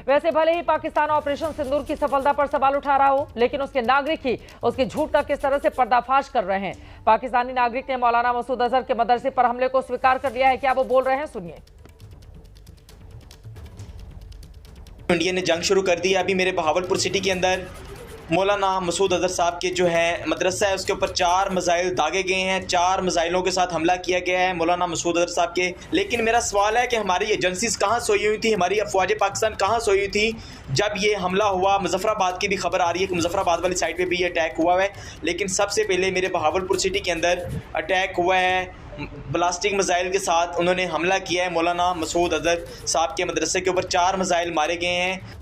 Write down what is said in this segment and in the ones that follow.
वैसे भले ही पाकिस्तान ऑपरेशन सिंदूर की सफलता पर सवाल उठा रहा हो, लेकिन उसके नागरिक ही उसके झूठ का किस तरह से पर्दाफाश कर रहे हैं। पाकिस्तानी नागरिक ने मौलाना मसूद अजहर के मदरसे पर हमले को स्वीकार कर लिया है। क्या वो बोल रहे हैं, सुनिए। इंडिया ने जंग शुरू कर दी है। अभी मेरे बहावलपुर सिटी के अंदर मौलाना मसूद अजहर साहब के जो है मदरसा है, उसके ऊपर 4 मिसाइल दागे गए हैं। 4 मिसाइलों के साथ हमला किया गया है मौलाना मसूद अजहर साहब के। लेकिन मेरा सवाल है कि हमारी एजेंसीज कहाँ सोई हुई थी, हमारी अफवाज पाकिस्तान कहाँ सोई हुई थी जब ये हमला हुआ। मुजफ्फराबाद की भी खबर आ रही है कि मुजफ्फराबाद वाली साइड पे भी ये अटैक हुआ है। लेकिन सबसे पहले मेरे बहावलपुर सिटी के अंदर अटैक हुआ है ब्लास्टिक मिसाइल के साथ। उन्होंने हमला किया है मौलाना मसूद अजहर साहब के मदरसे के ऊपर। 4 मिसाइल मारे गए हैं।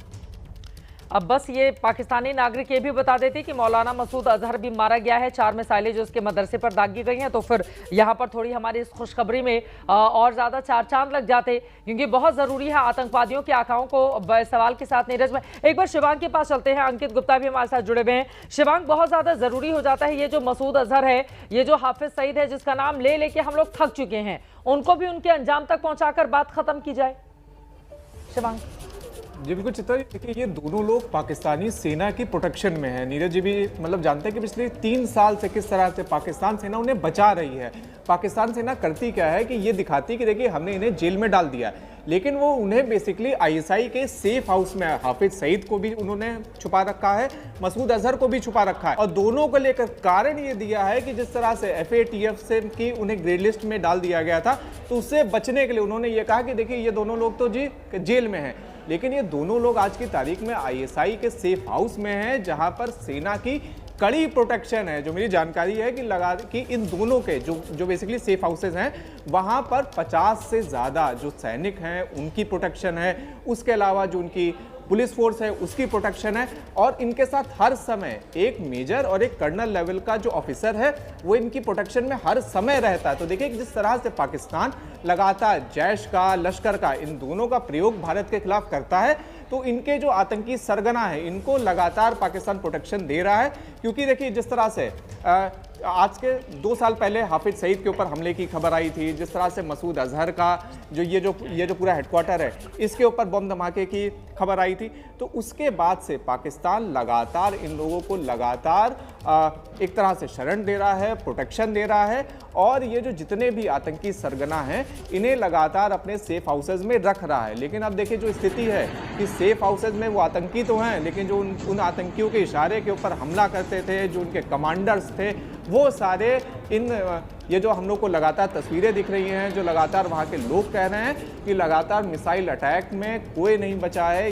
अब बस ये पाकिस्तानी नागरिक ये भी बता देते कि मौलाना मसूद अजहर भी मारा गया है। 4 मिसाइलें जो उसके मदरसे पर दागी गई हैं, तो फिर यहाँ पर थोड़ी हमारी इस खुशखबरी में और ज़्यादा 4 चांद लग जाते, क्योंकि बहुत ज़रूरी है आतंकवादियों के आकाओं को सवाल के साथ नीरज में। एक बार शिवांग के पास चलते हैं, अंकित गुप्ता भी हमारे साथ जुड़े हुए हैं। शिवांग, बहुत ज़्यादा ज़रूरी हो जाता है ये जो मसूद अजहर है, ये जो हाफिज सईद है, जिसका नाम ले लेके हम लोग थक चुके हैं, उनको भी उनके अंजाम तक पहुँचाकर बात खत्म की जाए। शिवांग जी बिल्कुल चित्रा, देखिए ये दोनों लोग पाकिस्तानी सेना की प्रोटेक्शन में है। नीरज जी भी मतलब जानते हैं कि पिछले 3 साल से किस तरह से पाकिस्तान सेना उन्हें बचा रही है। पाकिस्तान सेना करती क्या है कि ये दिखाती कि देखिए हमने इन्हें जेल में डाल दिया, लेकिन वो उन्हें बेसिकली आईएसआई के सेफ हाउस में हाफिज सईद को भी उन्होंने छुपा रखा है, मसूद अजहर को भी छुपा रखा है। और दोनों को लेकर कारण ये दिया है कि जिस तरह से FATF से की उन्हें ग्रे लिस्ट में डाल दिया गया था, तो उससे बचने के लिए उन्होंने ये कहा कि देखिए ये दोनों लोग तो जी जेल में हैं, लेकिन ये दोनों लोग आज की तारीख में ISI के सेफ हाउस में हैं, जहां पर सेना की कड़ी प्रोटेक्शन है। जो मेरी जानकारी है कि इन दोनों के जो बेसिकली सेफ हाउसेज हैं, वहां पर 50 से ज़्यादा जो सैनिक हैं उनकी प्रोटेक्शन है। उसके अलावा जो उनकी पुलिस फोर्स है उसकी प्रोटेक्शन है, और इनके साथ हर समय एक मेजर और एक कर्नल लेवल का जो ऑफिसर है वो इनकी प्रोटेक्शन में हर समय रहता है। तो देखिए जिस तरह से पाकिस्तान लगातार जैश का, लश्कर का, इन दोनों का प्रयोग भारत के खिलाफ करता है, तो इनके जो आतंकी सरगना है इनको लगातार पाकिस्तान प्रोटेक्शन दे रहा है। क्योंकि देखिए जिस तरह से आज के 2 साल पहले हाफिज सईद के ऊपर हमले की खबर आई थी, जिस तरह से मसूद अजहर का ये जो पूरा हेडक्वार्टर है इसके ऊपर बम धमाके की खबर आई थी, तो उसके बाद से पाकिस्तान लगातार इन लोगों को लगातार एक तरह से शरण दे रहा है, प्रोटेक्शन दे रहा है, और ये जो जितने भी आतंकी सरगना हैं इन्हें लगातार अपने सेफ हाउसेज में रख रहा है। लेकिन अब देखिए जो स्थिति है कि सेफ हाउसेज में वो आतंकी तो हैं, लेकिन जो उन आतंकियों के इशारे के ऊपर हमला करते थे, जो उनके कमांडर्स थे, वो सारे ये जो हम लोग को लगातार तस्वीरें दिख रही हैं, जो लगातार वहाँ के लोग कह रहे हैं कि लगातार मिसाइल अटैक में कोई नहीं बचा है।